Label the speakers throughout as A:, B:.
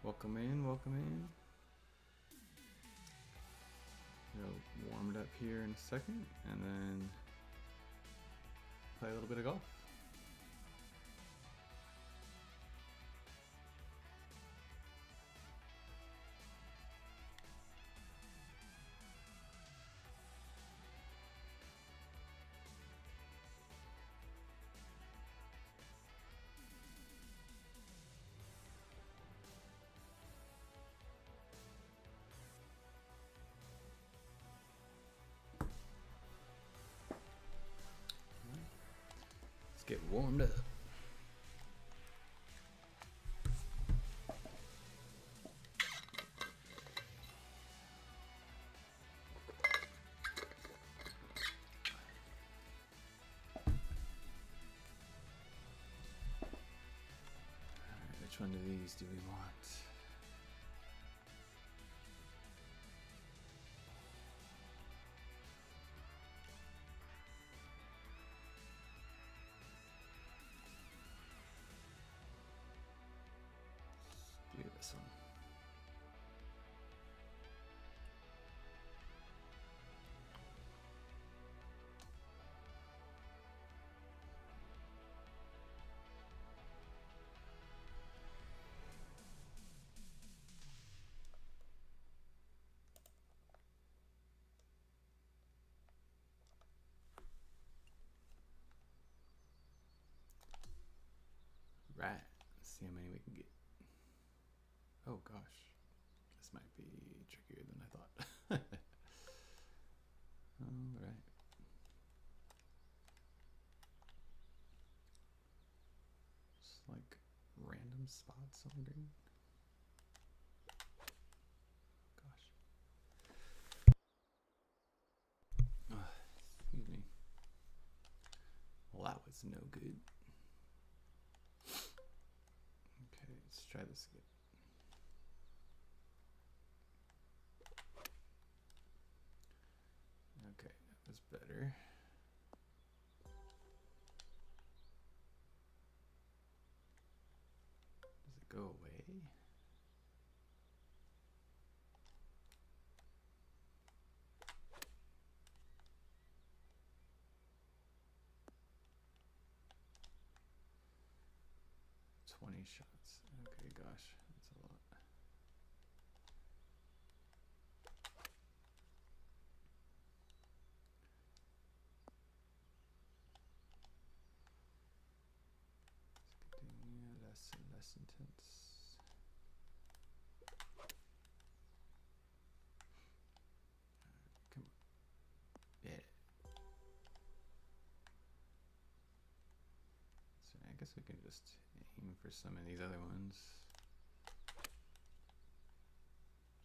A: Welcome in, welcome in. We'll warm it up here in a second and then play a little bit of golf. Let's get warmed up. Alright, which one of these do we want? Do this one. Right, let's see how many we can get. Oh gosh, this might be trickier than I thought. All right. Just like random spots on green. Gosh. Excuse me. Well, that was no good. Okay, let's try this again. Okay, that was better. Does it go away? Shots. Okay, gosh, that's a lot. It's getting less and less intense. Come on. Yeah. So I guess we can just aim for some of these other ones.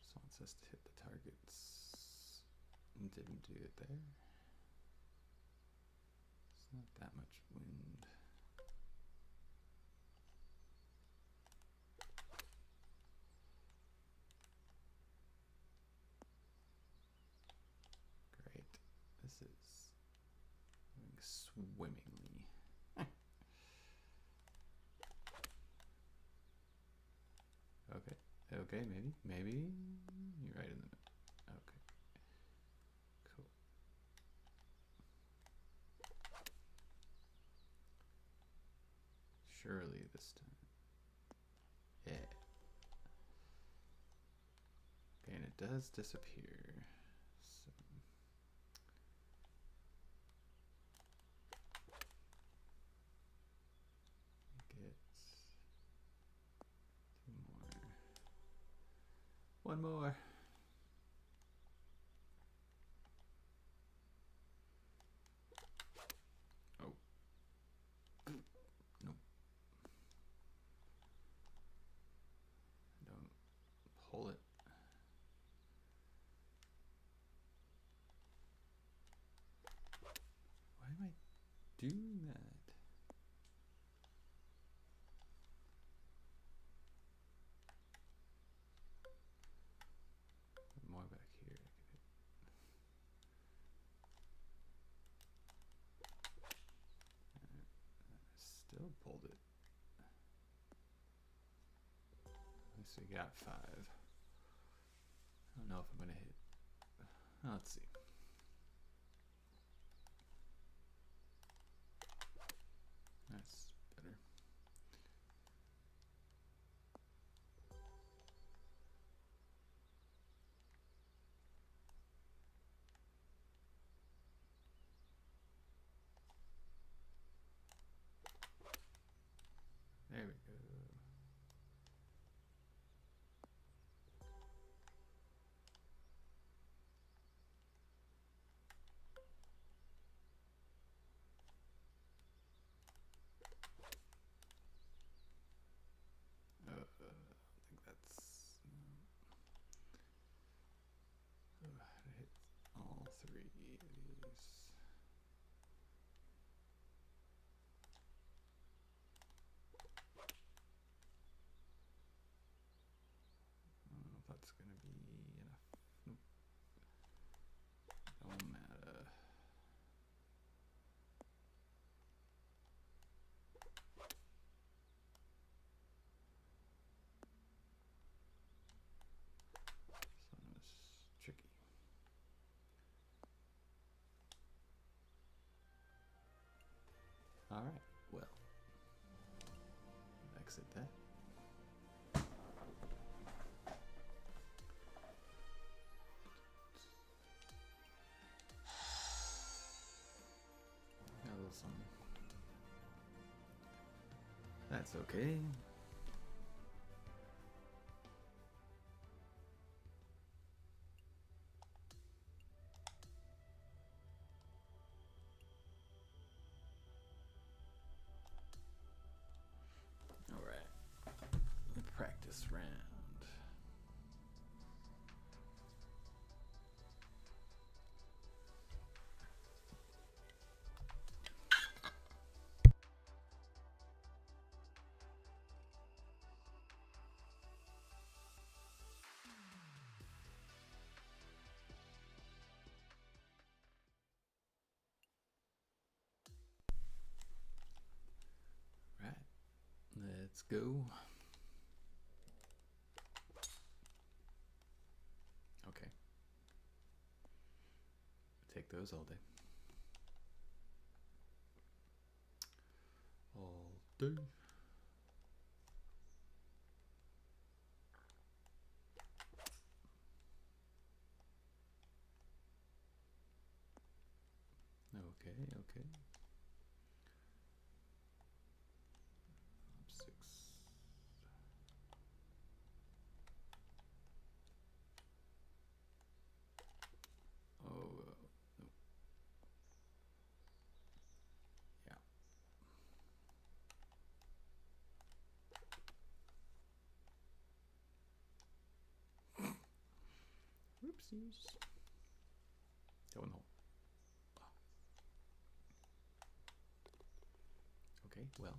A: Just wants us to hit the targets. Didn't do it there. It's not that much wind. Great. This is going swimmingly. Okay. Okay, maybe you're right in the middle. Okay. Cool. Surely this time. Yeah. Okay, and it does disappear. So get two more. One more. Oh. Nope. Don't pull it. Why am I doing that? More back here. Still pulled it. I so you got 5. I don't know if I'm gonna hit. Let's see. That's better. There we go. I think that's. I hit all 3 of these. I don't know if that's gonna be enough. Nope. Don't matter. This one was tricky. All right. Well, exit that. Got a little something. That's okay. All right. The practice round. Right. Let's go. Okay. Take those all day. All day. Okay, okay. 6. Oh, no. Yeah. Whoopsies. That one hole. Okay, well,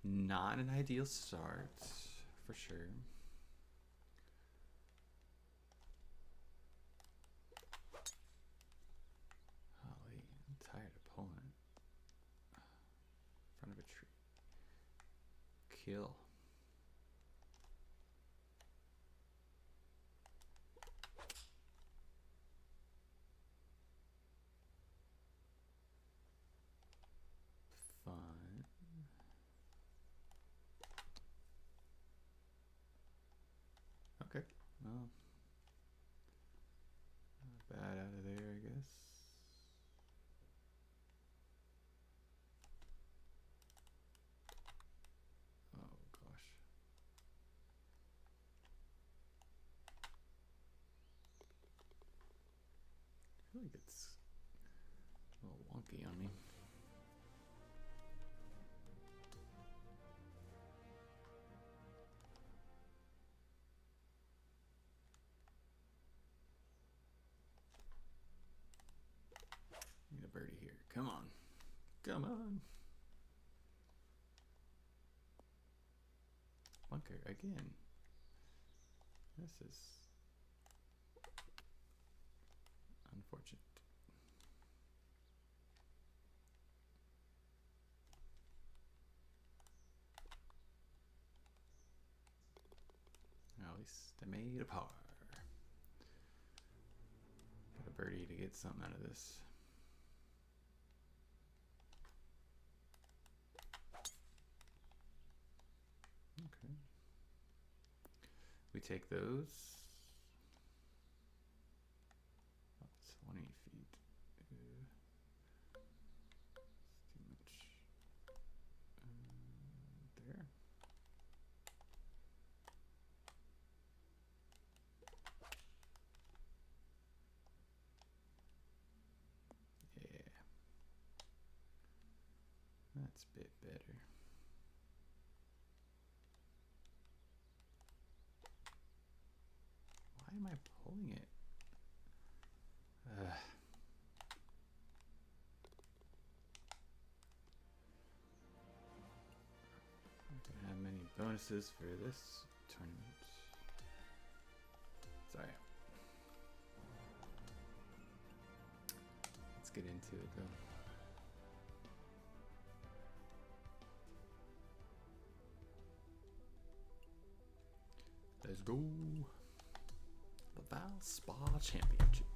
A: not an ideal start, for sure. Golly, I'm tired of pulling it. In front of a tree. Kill. Fun. Okay, well, not bad out of there, I guess. Oh gosh. I feel like it's a little wonky on me. Need a birdie here. Come on. Come on. Bunker again. This is unfortunate. least I made a par. Got a birdie to get something out of this. Okay. We take those. Oh, 20 feet. It's too much. There. Yeah. That's a bit better. Why am I pulling it? Not gonna have many bonuses for this tournament. Sorry. Let's get into it though. Let's go. Laval Spa Championship.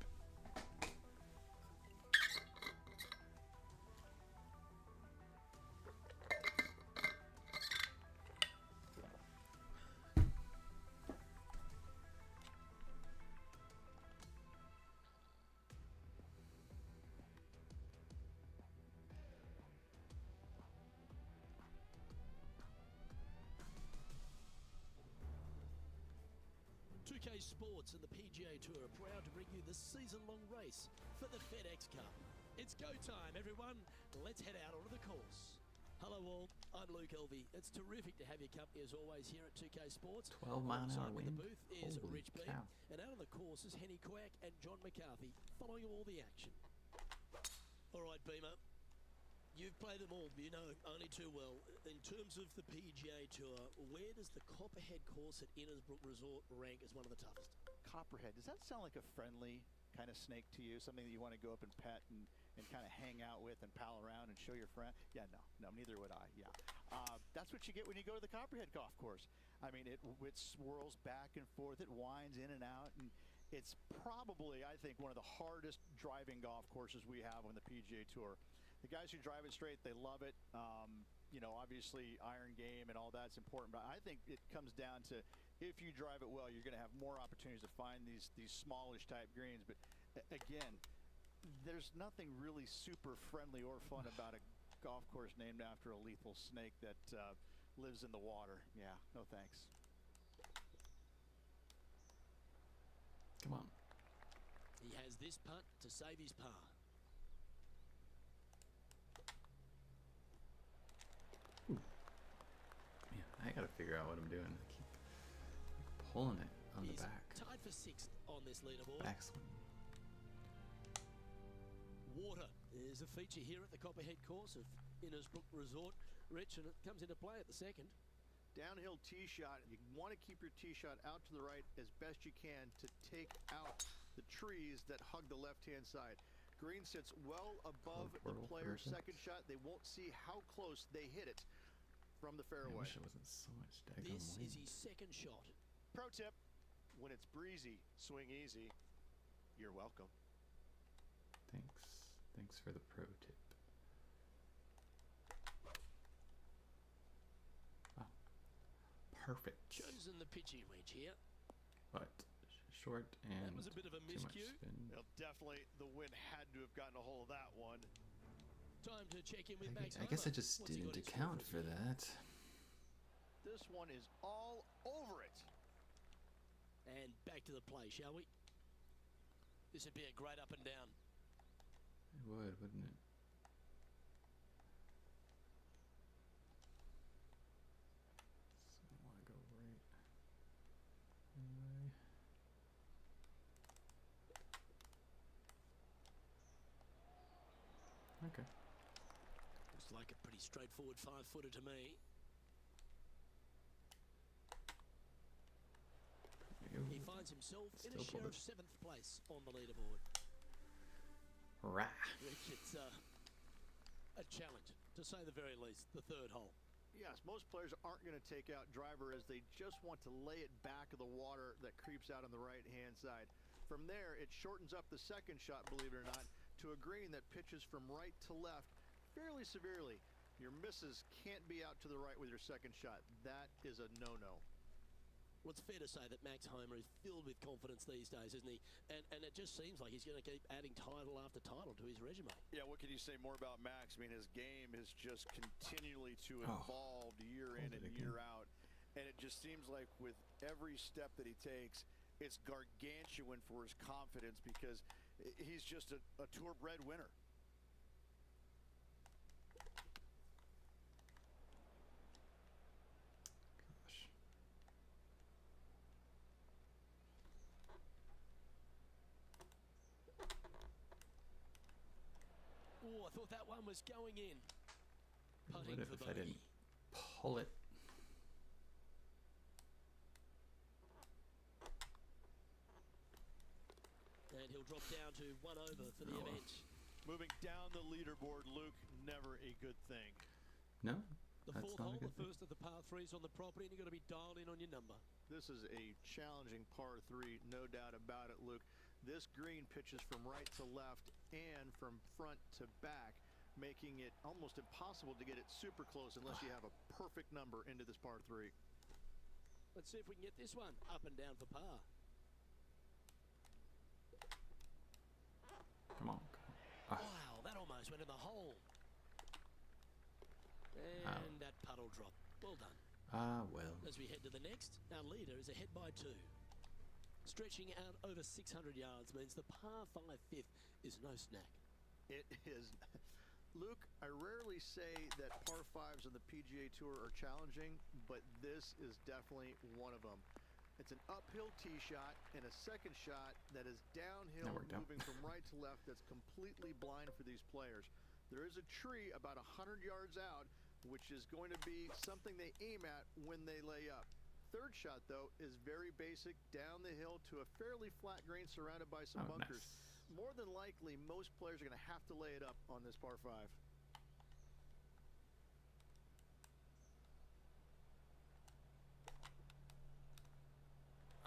B: Sports and the PGA Tour are proud to bring you this season-long race for the FedEx Cup. It's go time, everyone. Let's head out onto the course. Hello all, I'm Luke Elvey. It's terrific to have your company as always here at 2K Sports.
A: 12-mile-an-hour wind.
B: The booth is
A: Holy
B: Rich B,
A: cow.
B: and out on the course is Henny Quack and John McCarthy following all the action. All right, Beamer. You've played them all, you know only too well. In terms of the PGA Tour, where does the Copperhead course at Innisbrook Resort rank as one of the toughest?
C: Copperhead, does that sound like a friendly kind of snake to you? Something that you want to go up and pet and kind of hang out with and pal around and show your friend? Yeah, no, neither would I, yeah. That's what you get when you go to the Copperhead golf course. I mean, it swirls back and forth, it winds in and out, and it's probably, I think, one of the hardest driving golf courses we have on the PGA Tour. The guys who drive it straight, they love it. You know, obviously iron game and all that's important, but I think it comes down to if you drive it well, you're going to have more opportunities to find these smallish type greens. But again, there's nothing really super friendly or fun about a golf course named after a lethal snake that lives in the water. Yeah, no thanks.
A: Come on.
B: He has this putt to save his par.
A: Man, I gotta figure out what I'm doing. I keep pulling it on the
B: He's
A: back.
B: tied for 6th on this leaderboard.
A: Backswing.
B: Water is a feature here at the Copperhead course of Innisbrook Resort, Rich, and it comes into play at the second.
D: Downhill tee shot. You want to keep your tee shot out to the right as best you can to take out the trees that hug the left-hand side. Green sits well above the player's second shot. They won't see how close they hit it from the fairway.
A: I wish it wasn't so much daggone
B: This
A: wind.
B: is his second shot.
D: Pro tip, when it's breezy, swing easy. You're welcome.
A: Thanks for the pro tip. Ah, perfect.
B: Chosen the pitching wedge here.
A: But short and
B: That was a bit of a
A: too much
B: miscue.
A: spin.
D: Well, definitely the wind had to have gotten a hold of that one.
B: Time to check in with Max
A: I guess I
B: Homer.
A: just
B: What's he
A: didn't
B: got in store
A: account
B: us
A: for
B: here?
A: that.
D: This one is all over it.
B: And back to the play, shall we? This would be a great up and down.
A: It would, wouldn't it? So I want to go right. Anyway. Okay.
B: Looks like a pretty straightforward 5-footer to me. He finds himself in a share of 7th place on the leaderboard.
A: Rah.
B: Rich, it's a challenge, to say the very least, the third hole.
D: Yes, most players aren't going to take out driver as they just want to lay it back of the water that creeps out on the right-hand side. From there, it shortens up the second shot, believe it or not, to a green that pitches from right to left fairly severely. Your misses can't be out to the right with your second shot. That is a no-no.
B: Well, it's fair to say that Max Homer is filled with confidence these days, isn't he? And it just seems like he's going to keep adding title after title to his resume.
C: Yeah, what can you say more about Max? I mean, his game is just continually to evolve year in and year out. And it just seems like with every step that he takes, it's gargantuan for his confidence because he's just a tour-bred winner.
B: Oh, I thought that one was going in.
A: What
B: Putting
A: if
B: for
A: I
B: bogey.
A: didn't pull it?
B: And he'll drop down to 1 over for the event.
C: Moving down the leaderboard, Luke, never a good thing.
A: No,
B: The
A: that's
B: fourth
A: not a
B: hole,
A: good
B: the
A: thing.
B: first of the par threes on the property, and you've got to be dialed in on your number.
D: This is a challenging par 3, no doubt about it, Luke. This green pitches from right to left and from front to back, making it almost impossible to get it super close unless you have a perfect number into this par 3.
B: Let's see if we can get this one up and down for par.
A: Come on.
B: Wow, that almost went in the hole. And that puddle drop. Well done.
A: Well.
B: As we head to the next, our leader is ahead by 2. Stretching out over 600 yards means the par 5 fifth is no snack.
D: It is. Luke, I rarely say that par 5s on the PGA Tour are challenging, but this is definitely one of them. It's an uphill tee shot and a second shot that is downhill,
A: That worked out.
D: moving from right to left that's completely blind for these players. There is a tree about 100 yards out, which is going to be something they aim at when they lay up. Third shot, though, is very basic, down the hill to a fairly flat green surrounded by some bunkers.
A: Nice.
D: More than likely, most players are going to have to lay it up on this par 5.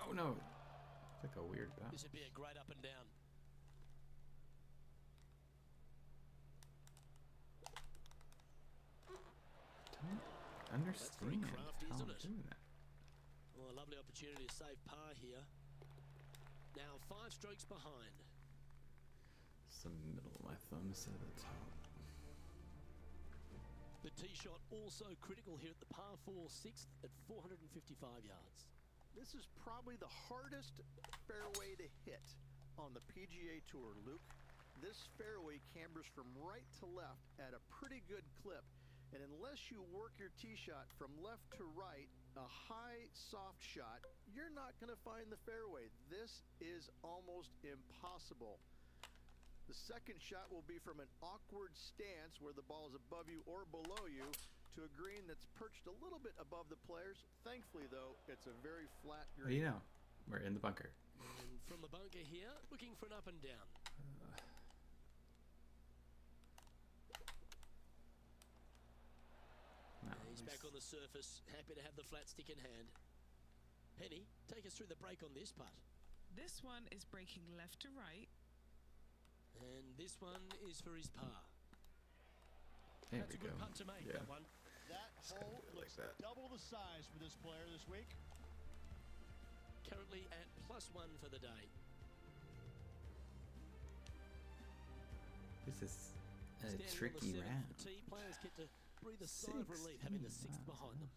A: Oh no. It's like a weird bounce.
B: This would be a great up and down.
A: Don't understand
B: crafty,
A: how
B: isn't
A: I'm
B: it?
A: doing that.
B: Well, a lovely opportunity to save par here. Now 5 strokes behind.
A: Some middle of my thumbs to the top.
B: The tee shot also critical here at the par 4 6th at 455 yards.
D: This is probably the hardest fairway to hit on the PGA Tour, Luke. This fairway cambers from right to left at a pretty good clip, and unless you work your tee shot from left to right, a high, soft shot, you're not going to find the fairway. This is almost impossible. The second shot will be from an awkward stance where the ball is above you or below you to a green that's perched a little bit above the players. Thankfully, though, it's a very flat
A: Well,
D: green.
A: you know, we're in the bunker.
B: And from the bunker here, looking for an up and down.
A: No,
B: He's
A: at
B: back on
A: least-
B: the surface, happy to have the flat stick in hand. Penny, take us through the break on this putt.
E: This one is breaking left to right.
B: And this one is for his par.
A: There
B: That's
A: we
B: a good
A: go.
B: putt to make,
A: Yeah.
B: that one.
C: That
A: gotta
C: hole
A: do it like
C: looks
A: that.
C: double the size for this player this week.
B: Currently at +1 for the day.
A: This is a
B: Standing
A: tricky
B: on the 7th
A: round.
B: tee, players get to breathe a sigh of relief having the 6th behind them.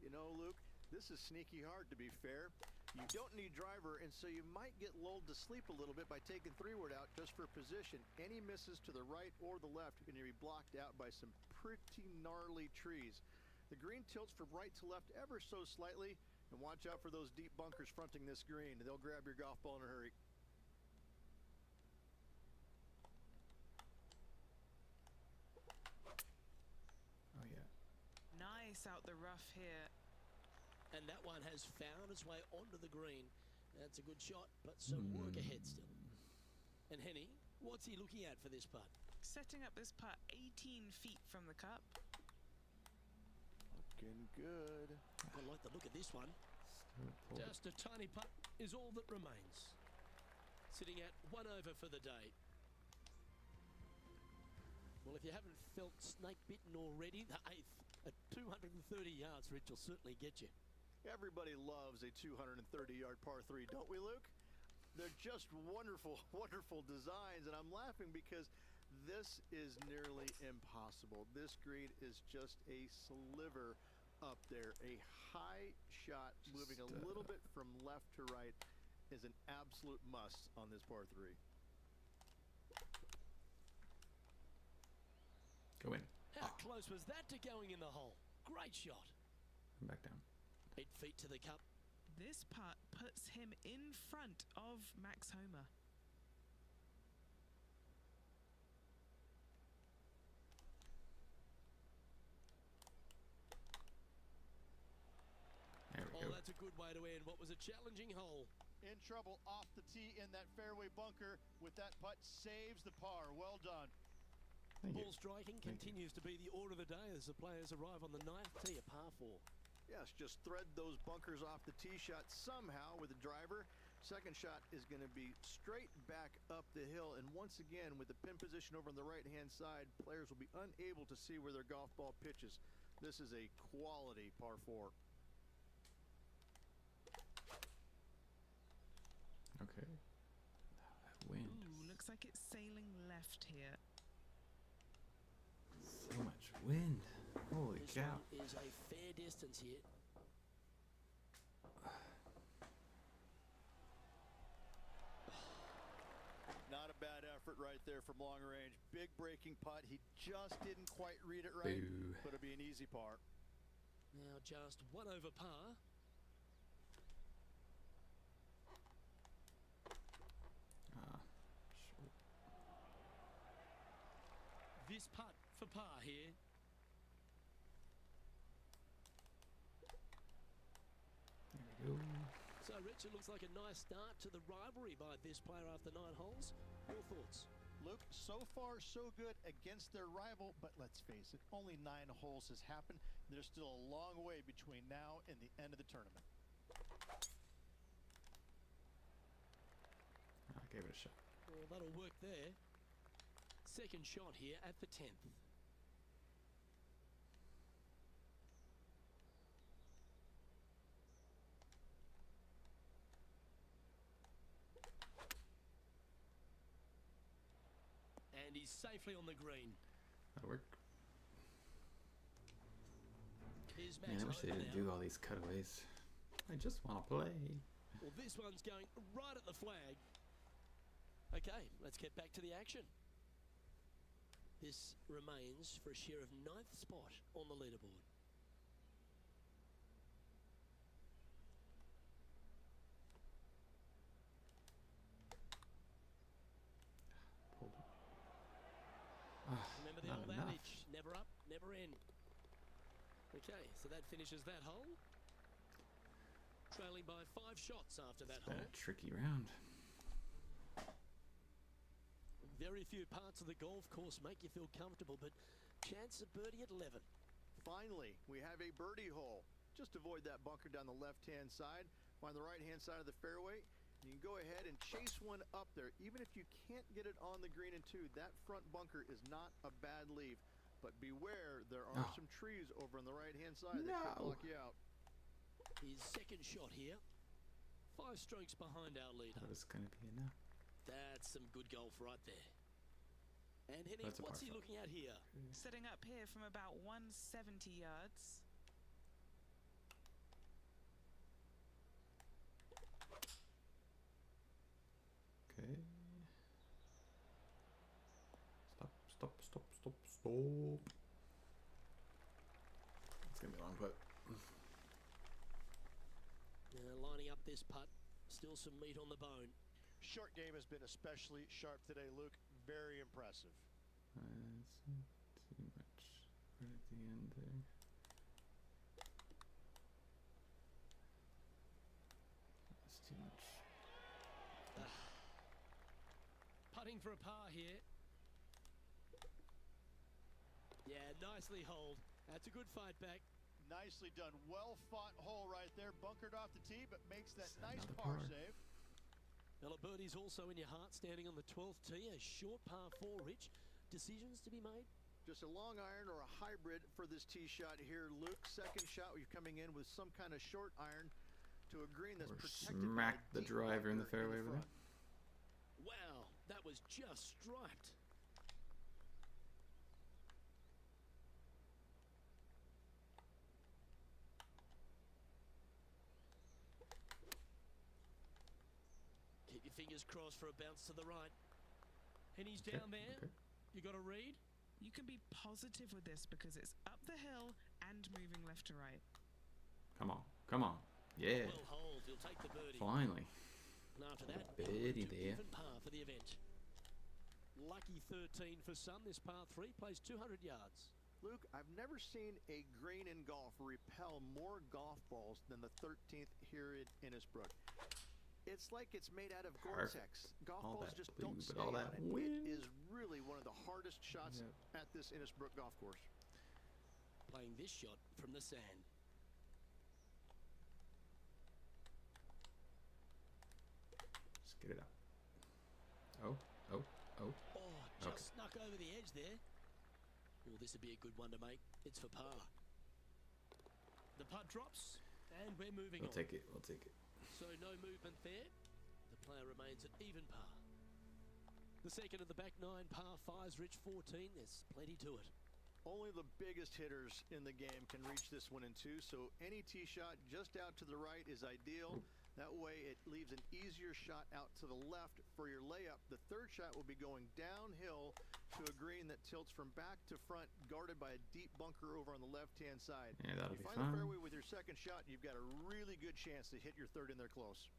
D: You know, Luke, this is sneaky hard, to be fair. You don't need driver, and so you might get lulled to sleep a little bit by taking 3-wood out just for position. Any misses to the right or the left are going to be blocked out by some pretty gnarly trees. The green tilts from right to left ever so slightly, and watch out for those deep bunkers fronting this green. They'll grab your golf ball in a hurry.
A: Oh yeah.
E: Nice out the rough here.
B: And that one has found its way onto the green. That's a good shot, but some work ahead still. And Henny, what's he looking at for this putt?
E: Setting up this putt 18 feet from the cup.
C: Looking good.
B: I like the look of this one. Just a tiny putt is all that remains. Sitting at 1 over for the day. Well, if you haven't felt snake bitten already, the 8th at 230 yards, Rich, will certainly get you.
D: Everybody loves a 230-yard par 3, don't we, Luke? They're just wonderful, wonderful designs, and I'm laughing because this is nearly impossible. This green is just a sliver up there. A high shot moving a little bit from left to right is an absolute must on this par 3.
A: Go in.
B: How close was that to going in the hole? Great shot.
A: Back down.
B: 8 feet to the cup.
E: This putt puts him in front of Max Homa.
A: There we
B: Oh,
A: go.
B: that's a good way to end what was a challenging hole.
C: In trouble off the tee in that fairway bunker with that putt saves the par. Well done.
A: Thank you.
B: Ball striking continues to be the order of the day as the players arrive on the 9th tee, a par 4.
D: Yes, just thread those bunkers off the tee shot somehow with the driver. Second shot is going to be straight back up the hill. And once again, with the pin position over on the right-hand side, players will be unable to see where their golf ball pitches. This is a quality par 4.
A: Okay. That wind.
E: Ooh, looks like it's sailing left here.
A: So much wind. Holy
B: This
A: cow.
B: one is a fair distance here.
C: Not a bad effort right there from long range. Big breaking putt. He just didn't quite read it right,
A: Boo.
C: but it'll be an easy par.
B: Now just 1 over par.
A: Short.
B: This putt for par here.
A: There we go.
B: So, Rich, it looks like a nice start to the rivalry by this player after 9 holes. Your thoughts?
C: Luke, so far so good against their rival, but let's face it, only 9 holes has happened. There's still a long way between now and the end of the tournament.
A: I gave it a shot.
B: Well, that'll work there. Second shot here at the 10th. And he's safely on the green.
A: That'll work.
B: Here's
A: Man,
B: Max
A: I wish they
B: Homa
A: didn't
B: now.
A: do all these cutaways. I just want to play.
B: Well, this one's going right at the flag. Okay, let's get back to the action. This remains for a share of 9th spot on the leaderboard.
A: Pulled it. Ah,
B: Remember the
A: not
B: old
A: enough.
B: adage, never up, never in. Okay, so that finishes that hole. Trailing by 5 shots after that
A: It's been
B: hole.
A: a tricky round.
B: Very few parts of the golf course make you feel comfortable, but chance of birdie at 11.
D: Finally, we have a birdie hole. Just avoid that bunker down the left-hand side. Find the right-hand side of the fairway. You can go ahead and chase one up there. Even if you can't get it on the green in 2, that front bunker is not a bad leave. But beware, there are some trees over on the right-hand side that could block you out.
B: His second shot here. 5 strokes behind our leader.
A: That was going to be enough.
B: That's some good golf right there. And Henny,
A: That's a
B: what's
A: par
B: he
A: five.
B: looking at here?
E: Setting up here from about 170 yards.
A: Okay. Stop, stop, stop, stop, stop. It's going to be a long putt.
B: Lining up this putt. Still some meat on the bone.
C: Short game has been especially sharp today, Luke. Very impressive.
A: It's too much right at the end there. That's too much.
B: Putting for a par here. Yeah, nicely holed. That's a good fight back.
C: Nicely done. Well fought hole right there. Bunkered off the tee, but makes that
A: It's
C: nice
A: another
C: par
A: par.
C: save.
B: Well, a birdie's also in your heart, standing on the 12th tee. A short par 4, Rich. Decisions to be made?
D: Just a long iron or a hybrid for this tee shot here, Luke. Second shot, you're coming in with some kind of short iron to a green that's
A: Or
D: protected
A: smack
D: by a
A: the
D: deep
A: driver in the
D: bunker
A: fairway over there.
D: front.
B: Wow, that was just striped. Keep your fingers crossed for a bounce to the right. And he's
A: Okay,
B: down there.
A: okay.
B: You got a read?
E: You can be positive with this because it's up the hill and moving left to right.
A: Come on, come on. Yeah,
B: Well holed, he'll take the birdie.
A: finally.
B: And after that,
A: Birdie
B: to
A: there.
B: even par for the event. Lucky 13 for some. This par 3 plays 200 yards.
D: Luke, I've never seen a green in golf repel more golf balls than the 13th here in Innisbrook. It's like it's made out of
A: Perfect.
D: Gore-Tex. Golf
A: All
D: balls
A: that
D: just
A: blue,
D: don't
A: but
D: stay
A: all
D: on
A: that
D: it.
A: wind.
D: It is really one of the hardest shots at this Innisbrook golf course.
B: Playing this shot from the sand.
A: Just get it up. Oh, oh, oh.
B: Oh, just snuck over the edge there. Well, this would be a good one to make. It's for par. The putt drops, and we're moving
A: We'll
B: on.
A: take it, we'll take it.
B: So no movement there. The player remains at even par. The second of the back 9 par 5s, Rich 14. There's plenty to it.
D: Only the biggest hitters in the game can reach this one in 2, so any tee shot just out to the right is ideal. That way it leaves an easier shot out to the left for your layup. The third shot will be going downhill to a green that tilts from back to front, guarded by a deep bunker over on the left-hand side.
A: Yeah, that'll
D: You
A: be
D: find the
A: fun.
D: fairway with your second shot, you've got a really good chance to hit your third in there close.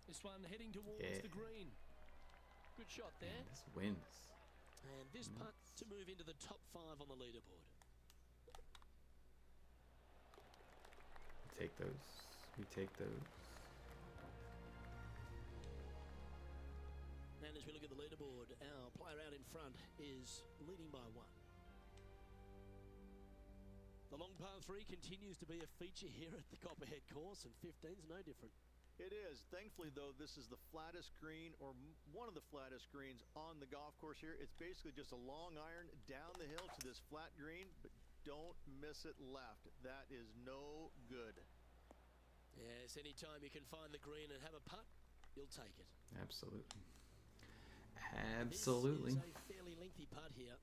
B: This one heading towards
A: Yeah.
B: the green. Good shot there.
A: Man, this wins.
B: And this putt to move into the top 5 on the leaderboard.
A: We take those. We take those.
B: And as we look at the leaderboard, our player out in front is leading by 1. The long par 3 continues to be a feature here at the Copperhead course, and 15's no different.
D: It is. Thankfully, though, this is the flattest green, or one of the flattest greens on the golf course here. It's basically just a long iron down the hill to this flat green, but don't miss it left. That is no good.
B: Yes, anytime you can find the green and have a putt, you'll take it.
A: Absolutely. Absolutely.
B: This is a fairly lengthy putt here.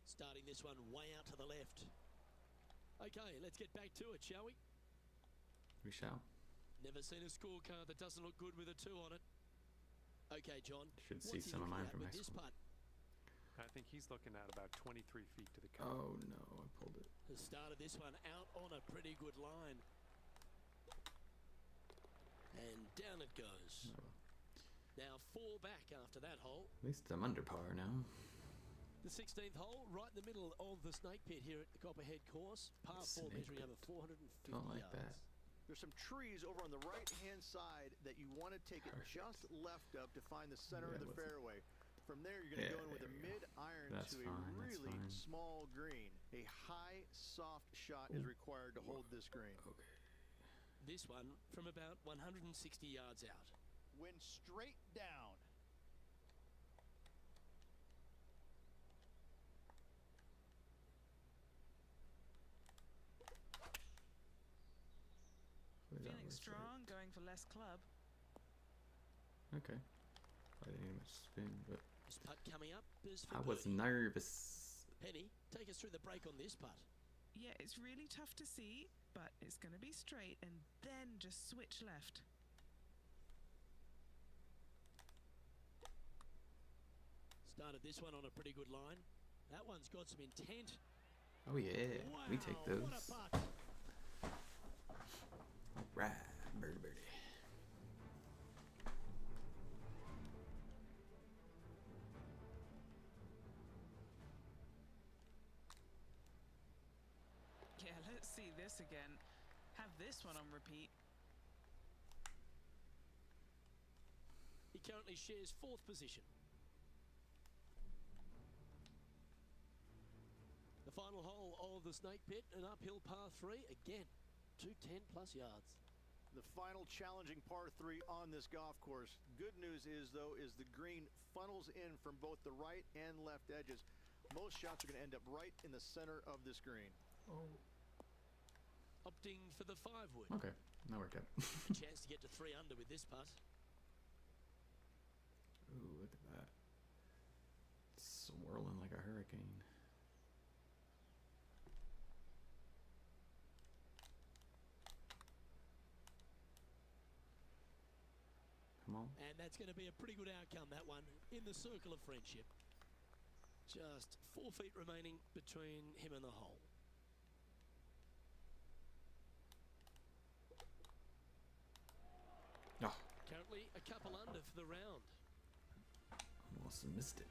B: Starting this one way out to the left. Okay, let's get back to it, shall we?
A: We shall.
B: Never seen a scorecard that doesn't look good with a 2 on it. Okay, John.
A: Should see
B: what's he
A: some of
B: looking
A: mine
B: at
A: from
B: with
A: next
B: this
A: one.
B: putt?
F: I think he's looking at about 23 feet to the cup.
A: Oh no, I pulled it.
B: Has started this one out on a pretty good line. And down it goes.
A: Oh, well.
B: Now 4 back after that hole.
A: At least I'm under par now.
B: The 16th hole, right in the middle of the snake pit here at the Copperhead course. Par 4
A: Snake
B: measuring
A: pit.
B: over 450
A: Don't like
B: yards.
A: that.
D: There's some trees over on the right-hand side that you want to take it just left of to find the center of
A: Yeah,
D: the
A: what's it?
D: fairway. From there, you're going to
A: Yeah,
D: go in with a
A: there we go.
D: mid-iron
A: That's
D: to
A: fine,
D: a
A: that's
D: really
A: fine.
D: small green. A high, soft shot is
A: Ooh.
D: required to hold this green.
A: Okay.
B: This one from about 160 yards out.
C: Wind straight down.
A: Hopefully that
E: Feeling
A: was
E: strong, going for less club.
A: right. Okay. I didn't need much spin, but
B: This putt coming up is for
A: I was
B: birdie.
A: nervous.
B: Penny, take us through the break on this putt.
E: Yeah, it's really tough to see, but it's going to be straight and then just switch left.
B: Started this one on a pretty good line. That one's got some intent.
A: Oh yeah,
B: Wow,
A: we take those.
B: what a putt.
A: Right, birdie birdie.
E: Yeah, let's see this again. Have this one on repeat.
B: He currently shares 4th position. The final hole of the Snake Pit, an uphill par 3, again, 210 plus yards.
D: The final challenging par 3 on this golf course. Good news is, though, is the green funnels in from both the right and left edges. Most shots are going to end up right in the center of this green.
A: Oh.
B: Opting for the 5-wood.
A: Okay, that worked out.
B: A chance to get to 3 under with this putt.
A: Ooh, look at that. Swirling like a hurricane. Come on.
B: And that's going to be a pretty good outcome, that one, in the circle of friendship. Just 4 feet remaining between him and the hole.
A: Oh,
B: Currently a couple under for the round.
A: almost missed it.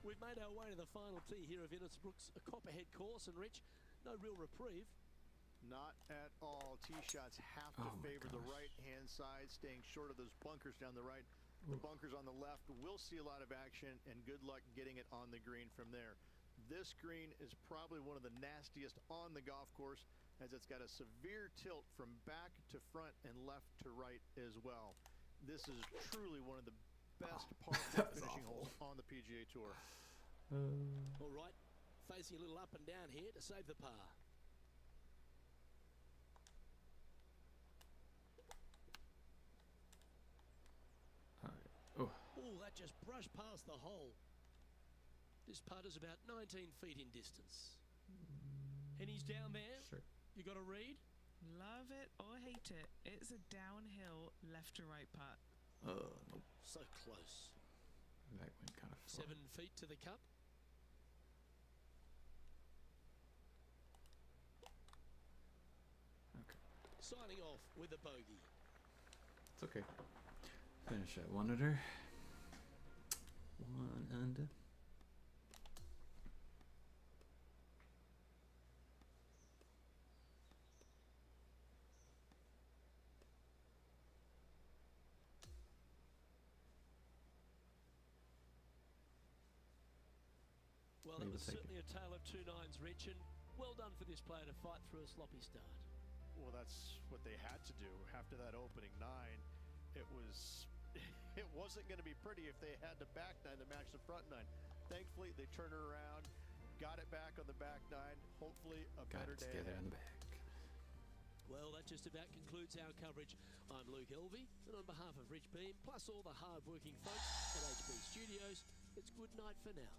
B: We've made our way to the final tee here of Innisbrook's Copperhead course, and Rich, no real reprieve.
D: Not at all. Tee shots have to
A: Oh my
D: favor the
A: gosh.
D: right-hand side, staying short of those bunkers down the right. The bunkers on the left will see a lot of action, and good luck getting it on the green from there. This green is probably one of the nastiest on the golf course, as it's got a severe tilt from back to front and left to right as well. This is truly one of the best par
A: that was
D: finishing
A: awful.
D: holes on the PGA Tour.
B: All right, facing a little up and down here to save the par.
A: Oh,
B: Oh, that just brushed past the hole. This putt is about 19 feet in distance. And he's down there.
A: sure.
B: You got a read?
E: Love it or hate it, it's a downhill left to right putt.
A: Nope.
B: So close.
A: That went kind of far.
B: 7 feet to the cup.
A: Okay.
B: Signing off with a bogey.
A: It's okay. Finish at 1 under. 1 under.
B: Well,
A: We
B: it
A: will
B: was
A: take
B: certainly a tale of 2 nines, Rich, and well done for this player to fight through a sloppy start.
D: Well, that's what they had to do after that opening 9. It wasn't going to be pretty if they had the back 9 to match the front 9. Thankfully, they turned it around, got it back on the back 9. Hopefully, a
A: Got
D: better
A: it
D: day
A: together
D: ahead.
A: in the back.
B: Well, that just about concludes our coverage. I'm Luke Elvey, and on behalf of Rich Beam, plus all the hard-working folks at HB Studios, it's good night for now.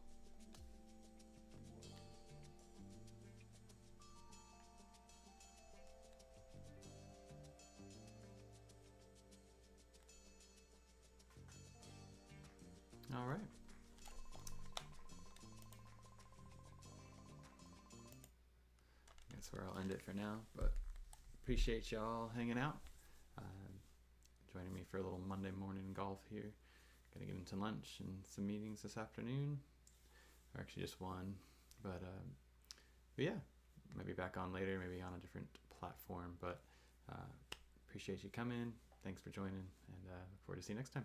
A: All right. That's where I'll end it for now, but appreciate y'all hanging out, joining me for a little Monday morning golf here. Gonna get into lunch and some meetings this afternoon, or actually just one, but yeah, maybe back on later, maybe on a different platform, but appreciate you coming. Thanks for joining, and look forward to see you next time.